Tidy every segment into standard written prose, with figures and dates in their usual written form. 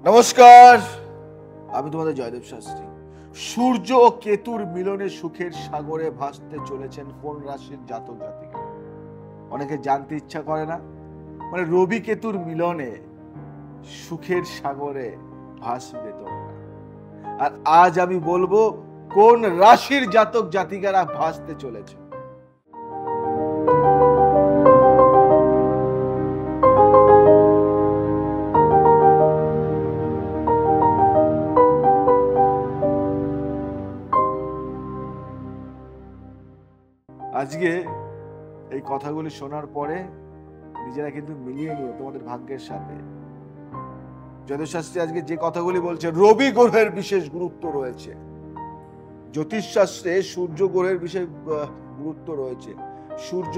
নমস্কার, আমি তোমাদের জয়দেব শাস্ত্রী। সূর্য ও কেতুর মিলনে সুখের সাগরে ভাসতে চলেছেন কোন রাশির জাতক জাতিকা? অনেকে জানতে ইচ্ছা করে না, মানে রবি কেতুর মিলনে সুখের সাগরে ভাসবে তোমরা। আর আজ আমি বলবো কোন রাশির জাতক জাতিকারা ভাসতে চলেছে। আজকে এই কথাগুলি শোনার পরে নিজেরা কিন্তু মিলিয়ে নিও তোমাদের ভাগ্যের সাথে। জ্যোতিষশাস্ত্রী আজকে যে কথাগুলি বলছে, রবি গ্রহের বিশেষ গুরুত্ব রয়েছে। জ্যোতিষশাস্ত্রে সূর্য গ্রহের বিশেষ গুরুত্ব রয়েছে। সূর্য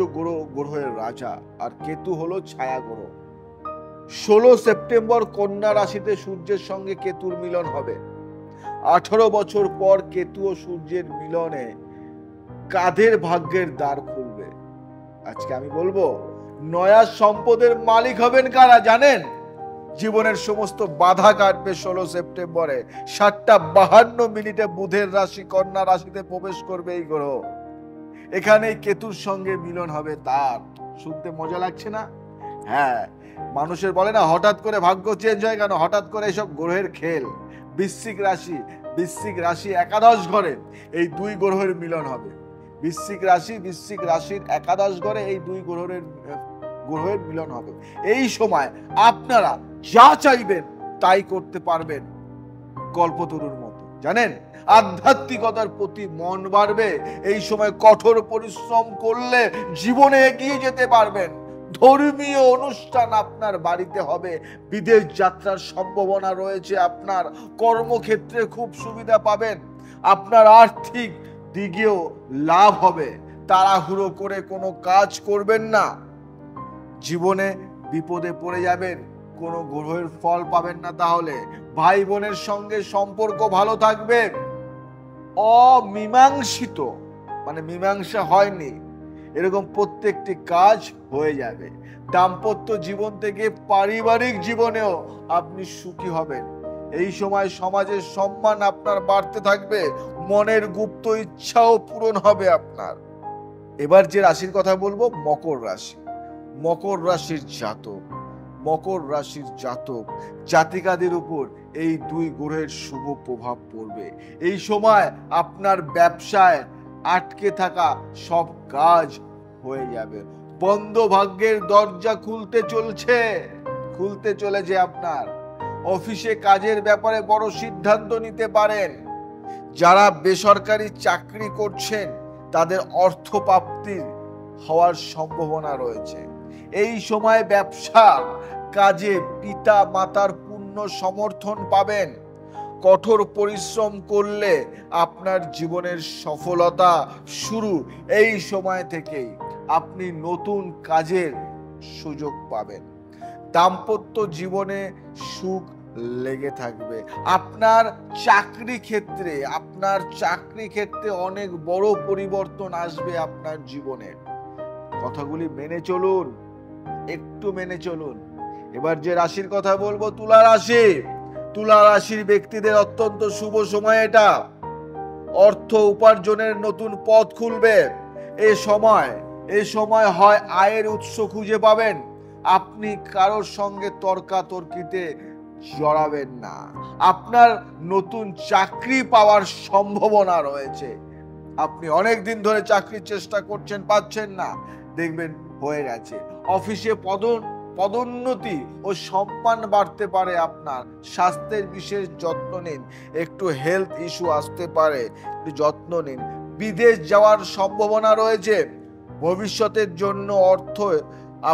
গ্রহের রাজা, আর কেতু হলো ছায়া গ্রহ। 16 সেপ্টেম্বর কন্যা রাশিতে সূর্যের সঙ্গে কেতুর মিলন হবে। 18 বছর পর কেতু ও সূর্যের মিলনে কাদের ভাগ্যের দ্বার খুলবে? আজকে আমি বলবো নয়া সম্পদের মালিক হবেন কারা জানেন? জীবনের সমস্ত বাধা কাটবে 16 সেপ্টেম্বরে। 7:52 বুধের রাশি কন্যা রাশিতে প্রবেশ করবে এই গ্রহ। এখানে কেতুর সঙ্গে মিলন হবে তার। শুনতে মজা লাগছে না? হ্যাঁ, মানুষের বলে না হঠাৎ করে ভাগ্য চেঞ্জ হয় কেন? হঠাৎ করে এসব গ্রহের খেল। বৃশ্চিক রাশি একাদশ ঘরে এই দুই গ্রহের মিলন হবে। বৃশ্চিক রাশির একাদশ ঘরে এই দুই গ্রহের মিলন হবে। এই সময় আপনারা যা চাইবেন তাই করতে পারবেন, কল্পতরুর মতো। জানেন, আধ্যাত্মিকতার প্রতি মন বাড়বে। এই সময় কঠোর পরিশ্রম করলে জীবনে এগিয়ে যেতে পারবেন। ধর্মীয় অনুষ্ঠান আপনার বাড়িতে হবে। বিদেশ যাত্রার সম্ভাবনা রয়েছে। আপনার কর্মক্ষেত্রে খুব সুবিধা পাবেন। আপনার আর্থিক দিকেও লাভ হবে। তাড়াহুড়ো করে কোনো কাজ করবেন না। জীবনে বিপদে পড়ে যাবেন, কোনো গ্রহের ফল পাবেন না। তাহলে ভাই বোনের সঙ্গে সম্পর্ক ভালো থাকবে। অমীমাংসিত, মানে মীমাংসা হয়নি, এরকম প্রত্যেকটি কাজ হয়ে যাবে। দাম্পত্য জীবন থেকে পারিবারিক জীবনেও আপনি সুখী হবেন। এই সময় সমাজের সম্মান আপনার বাড়তে থাকবে। মনের গুপ্ত ইচ্ছাও পূরণ হবে আপনার। এবার যে রাশির কথা বলবো, মকর রাশি। মকর রাশির জাতক জাতিকাদের উপর এই দুই গ্রহের শুভ প্রভাব পড়বে। এই সময় আপনার ব্যবসায় আটকে থাকা সব কাজ হয়ে যাবে। বন্ধ ভাগ্যের দরজা খুলতে চলেছে আপনার। অফিসে কাজের ব্যাপারে বড় সিদ্ধান্ত নিতে পারেন। যারা বেসরকারি চাকরি করছেন তাদের অর্থ প্রাপ্তির হওয়ার সম্ভাবনা রয়েছে। এই সময় ব্যবসা কাজে পিতা মাতার পূর্ণ সমর্থন পাবেন। কঠোর পরিশ্রম করলে আপনার জীবনের সফলতা শুরু এই সময় থেকেই। আপনি নতুন কাজের সুযোগ পাবেন। দাম্পত্য জীবনে সুখ লেগে থাকবে। আপনার চাকরি ক্ষেত্রে অনেক বড় পরিবর্তন আসবে আপনার জীবনে। কথাগুলি মেনে চলুন, একটু মেনে চলুন। এবার যে রাশির কথা বলবো, তুলা রাশির ব্যক্তিদের অত্যন্ত শুভ সময় এটা। অর্থ উপার্জনের নতুন পথ খুলবে। এই সময় হয় আয়ের উৎস খুঁজে পাবেন। আপনি কারোর সঙ্গে তর্কাতর্কিতে জড়াবেন না। আপনার নতুন চাকরি পাওয়ার সম্ভাবনা রয়েছে। আপনি অনেক দিন ধরে চাকরির চেষ্টা করছেন, পাচ্ছেন না, দেখবেন হয়ে গেছে। অফিসে পদোন্নতি ও সম্মান বাড়তে পারে আপনার। স্বাস্থ্যের বিশেষ যত্ন নিন। একটু হেলথ ইস্যু আসতে পারে, একটু যত্ন নিন। বিদেশ যাওয়ার সম্ভাবনা রয়েছে। ভবিষ্যতের জন্য অর্থ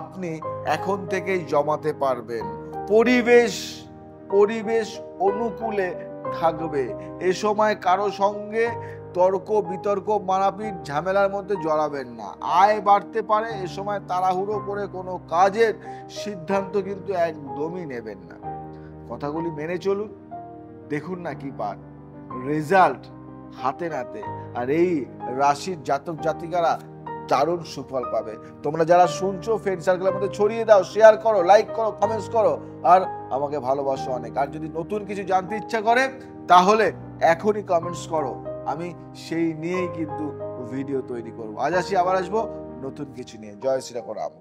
আপনি এখন থেকেই জমাতে পারবেন। পরিবেশ অনুকূলে থাকবে। এ সময় কারো সঙ্গে তর্ক বিতর্ক মারাপিট ঝামেলার মধ্যে জড়াবেন না। আয় বাড়তে পারে। এ সময় তাড়াহুড়ো করে কোনো কাজের সিদ্ধান্ত কিন্তু একদমই নেবেন না। কথাগুলি মেনে চলুন, দেখুন না কি পান রেজাল্ট হাতে নাতে। আর এই রাশির জাতক জাতিকারা দারুণ সুফল পাবে। তোমরা যারা শুনছো ফ্রেন্ড সার্কেলের মধ্যে ছড়িয়ে দাও, শেয়ার করো, লাইক করো, কমেন্টস করো, আর আমাকে ভালোবাসো অনেক। আর যদি নতুন কিছু জানতে ইচ্ছা করে তাহলে এখনই কমেন্টস করো, আমি সেই নিয়েই কিন্তু ভিডিও তৈরি করবো। আজ আসি, আবার আসবো নতুন কিছু নিয়ে। জয় শ্রীরাম, রাম।